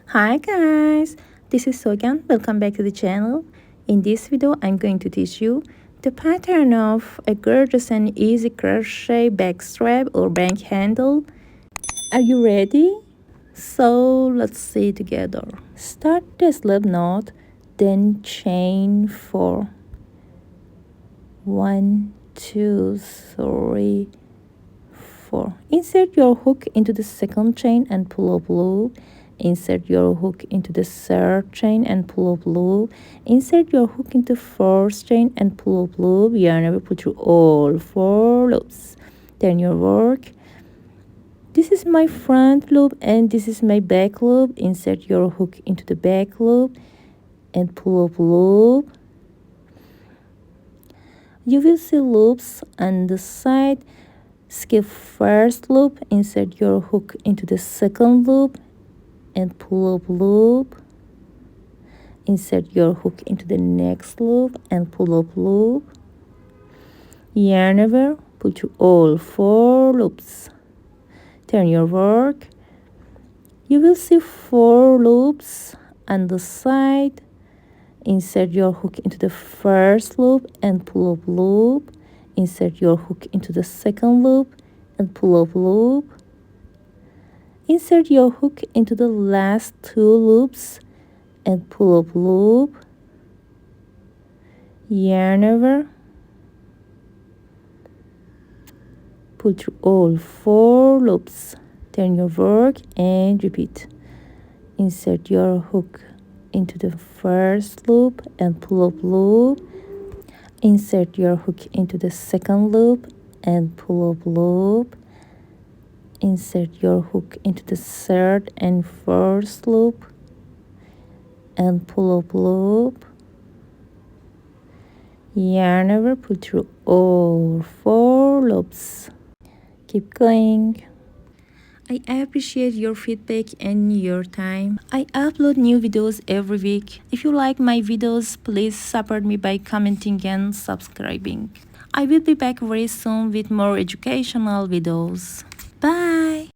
Hi guys, this is Sogan. Welcome back to the channel. In this video, I'm going to teach you the pattern of a gorgeous and easy crochet back strap or back handle. Are you ready? So let's see together. Start the slip knot, then chain 4. 1, 2, 3, 4. Insert your hook into the second chain and pull up loop. Insert your hook into the third chain and pull up loop. Insert your hook into fourth chain and pull up loop. Yarn over, put through all 4 loops. Turn your work. This is my front loop and this is my back loop. Insert your hook into the back loop and pull up loop. You will see loops on the side. Skip first loop, insert your hook into the second loop and pull up loop. Insert your hook into the next loop and pull up loop. Yarn over, pull through all 4 loops. Turn your work. You will see 4 loops on the side. Insert your hook into the first loop and pull up loop. Insert your hook into the second loop and pull up loop. Insert your hook into the last 2 loops and pull up loop. Yarn over. Pull through all 4 loops. Turn your work and repeat. Insert your hook into the first loop and pull up loop. Insert your hook into the second loop and pull up loop. Insert your hook into the third and fourth loop and pull up loop. Yarn over, pull through all 4 loops. Keep going. I appreciate your feedback and your time. I upload new videos every week. If you like my videos, please support me by commenting and subscribing. I will be back very soon with more educational videos. Bye!